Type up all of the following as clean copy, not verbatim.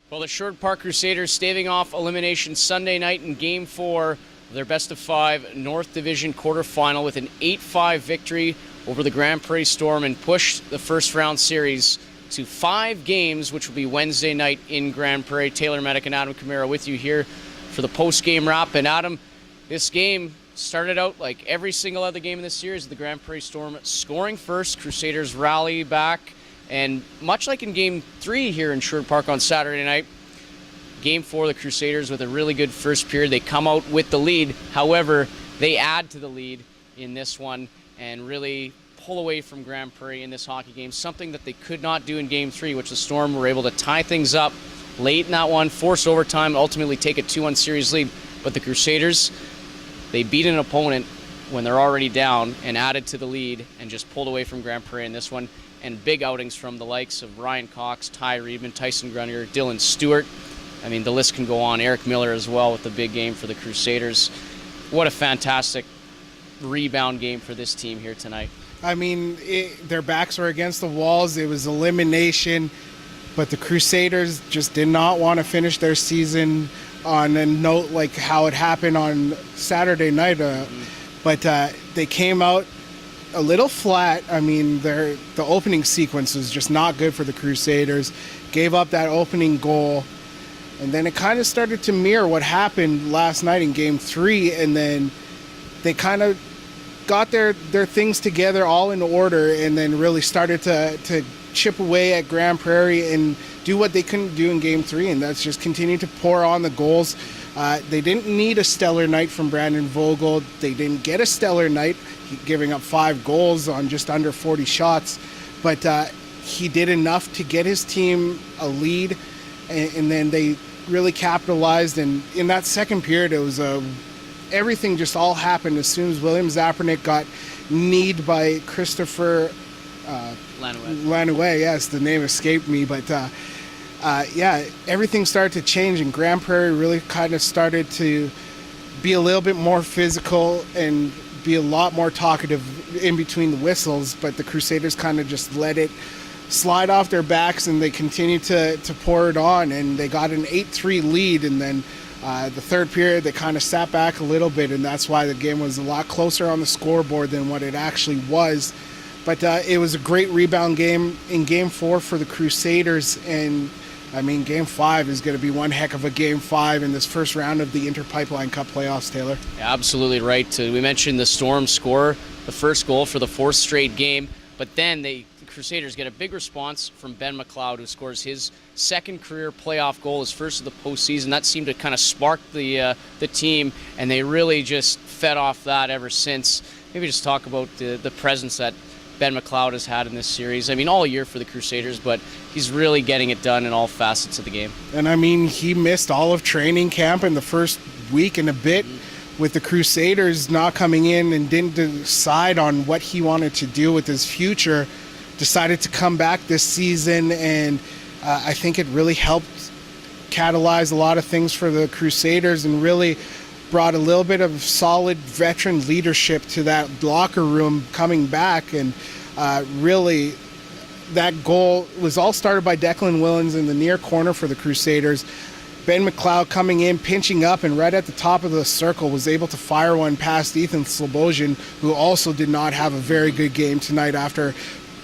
Well, the Sherwood Park Crusaders staving off elimination Sunday night in Game 4 of their best-of-5 North Division quarterfinal with an 8-5 victory over the Grande Prairie Storm and push the first-round series to 5 games, which will be Wednesday night in Grande Prairie. Taylor Medak and Adam Kamara with you here for the post-game wrap. And Adam, this game started out like every single other game in this series, the Grande Prairie Storm scoring first, Crusaders rally back, and much like in Game 3 here in Sherwood Park on Saturday night, Game 4, the Crusaders with a really good first period. They come out with the lead. However, they add to the lead in this one and really pull away from Grande Prairie in this hockey game, something that they could not do in Game 3, which the Storm were able to tie things up late in that one, force overtime, ultimately take a 2-1 series lead. But the Crusaders, they beat an opponent when they're already down and added to the lead and just pulled away from Grande Prairie in this one. And big outings from the likes of Ryan Cox, Ty Reedman, Tyson Grunier, Dylan Stewart. I mean, the list can go on. Eric Miller as well with the big game for the Crusaders. What a fantastic rebound game for this team here tonight. I mean, their backs were against the walls. It was elimination. But the Crusaders just did not want to finish their season on a note like how it happened on Saturday night. But they came out a little flat. I mean, the opening sequence was just not good for the Crusaders. Gave up that opening goal. And then it kind of started to mirror what happened last night in Game 3. And then they kind of got their things together all in order and then really started to chip away at Grande Prairie and do what they couldn't do in Game 3. And that's just continue to pour on the goals. They didn't need a stellar night from Brandon Vogel. They didn't get a stellar night, giving up 5 goals on just under 40 shots. But he did enough to get his team a lead, and then they really capitalized. And in that second period, it was everything just all happened as soon as William Zapernick got kneed by Christopher Lanouet. Yes, the name escaped me, but everything started to change, and Grande Prairie really kind of started to be a little bit more physical and be a lot more talkative in between the whistles, but the Crusaders kind of just let it slide off their backs, and they continued to pour it on, and they got an 8-3 lead. And then the third period, they kind of sat back a little bit, and that's why the game was a lot closer on the scoreboard than what it actually was. But it was a great rebound game in Game 4 for the Crusaders, and I mean, Game 5 is going to be one heck of a Game 5 in this first round of the Interpipeline Cup playoffs, Taylor. Yeah, absolutely right. We mentioned the Storm score the first goal for the 4th straight game, but then the Crusaders get a big response from Ben McLeod, who scores his second career playoff goal, his first of the postseason. That seemed to kind of spark the team, and they really just fed off that ever since. Maybe just talk about the presence that Ben McLeod has had in this series. I mean, all year for the Crusaders, but he's really getting it done in all facets of the game. And I mean, he missed all of training camp in the first week and a bit with the Crusaders not coming in and didn't decide on what he wanted to do with his future. Decided to come back this season, and I think it really helped catalyze a lot of things for the Crusaders and really brought a little bit of solid veteran leadership to that locker room coming back. And really, that goal was all started by Declan Willens in the near corner for the Crusaders. Ben McLeod coming in, pinching up, and right at the top of the circle was able to fire one past Ethan Slobosian, who also did not have a very good game tonight after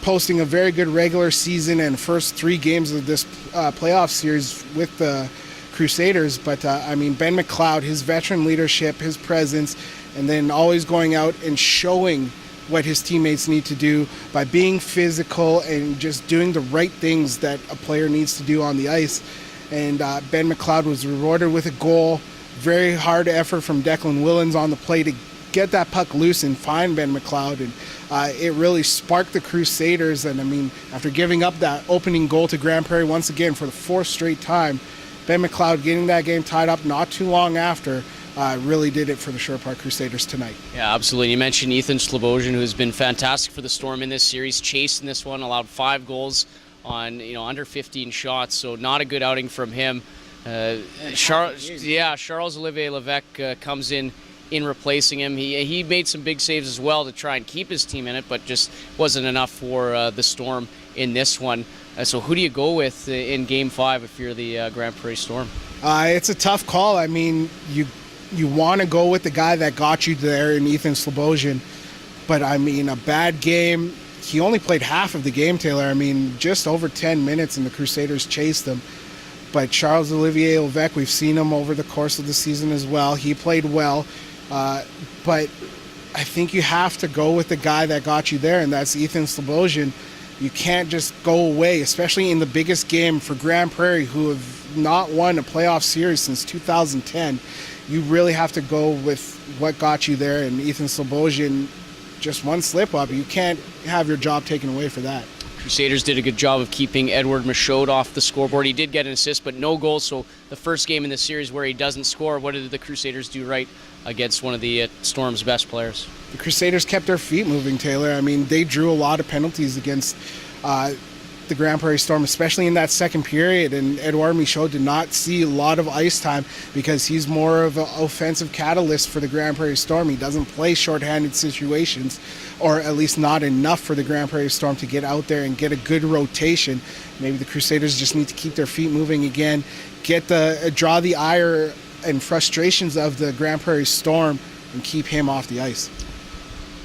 posting a very good regular season and first 3 games of this playoff series with the Crusaders. But I mean, Ben McLeod, his veteran leadership, his presence, and then always going out and showing what his teammates need to do by being physical and just doing the right things that a player needs to do on the ice. And Ben McLeod was rewarded with a goal. Very hard effort from Declan Willens on the play to get that puck loose and find Ben McLeod, and it really sparked the Crusaders. And I mean, after giving up that opening goal to Grande Prairie once again for the 4th straight time, Ben McLeod getting that game tied up not too long after really did it for the Sherwood Park Crusaders tonight. Yeah, absolutely. You mentioned Ethan Slobosian, who's been fantastic for the Storm in this series, chasing this one, allowed 5 goals on under 15 shots, so not a good outing from him. Charles-Olivier Levesque comes in replacing him. He made some big saves as well to try and keep his team in it, but just wasn't enough for the Storm in this one. So who do you go with in Game 5 if you're the Grande Prairie Storm? It's a tough call. I mean, you want to go with the guy that got you there in Ethan Slobosian, but I mean, a bad game. He only played half of the game, Taylor. I mean, just over 10 minutes, and the Crusaders chased him. But Charles-Olivier Levesque, we've seen him over the course of the season as well. He played well, but I think you have to go with the guy that got you there, and that's Ethan Slobosian. You can't just go away, especially in the biggest game for Grande Prairie, who have not won a playoff series since 2010. You really have to go with what got you there, and Ethan Slobosian, just one slip-up. You can't have your job taken away for that. Crusaders did a good job of keeping Edward Michaud off the scoreboard. He did get an assist, but no goals. So the first game in the series where he doesn't score, what did the Crusaders do right against one of the Storm's best players? The Crusaders kept their feet moving, Taylor. I mean, they drew a lot of penalties against the Grande Prairie Storm, especially in that second period, and Edouard Michaud did not see a lot of ice time because he's more of an offensive catalyst for the Grande Prairie Storm. He doesn't play shorthanded situations, or at least not enough for the Grande Prairie Storm to get out there and get a good rotation. Maybe the Crusaders just need to keep their feet moving again, draw the ire and frustrations of the Grande Prairie Storm and keep him off the ice.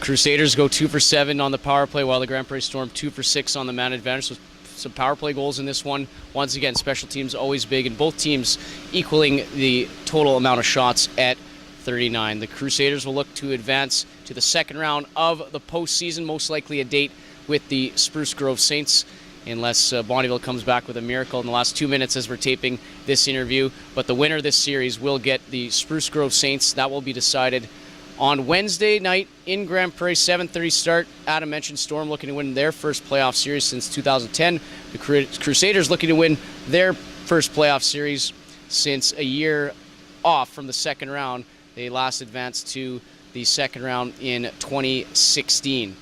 Crusaders go 2 for 7 on the power play, while the Grande Prairie Storm 2 for 6 on the man advantage. So some power play goals in this one. Once again, special teams always big, and both teams equaling the total amount of shots at 39. The Crusaders will look to advance to the second round of the postseason, most likely a date with the Spruce Grove Saints, unless Bonnyville comes back with a miracle in the last 2 minutes as we're taping this interview. But the winner of this series will get the Spruce Grove Saints. That will be decided on Wednesday night in Grande Prairie, 7:30 start. Adam mentioned Storm looking to win their first playoff series since 2010. The Crusaders looking to win their first playoff series since a year off from the second round. They last advanced to the second round in 2016.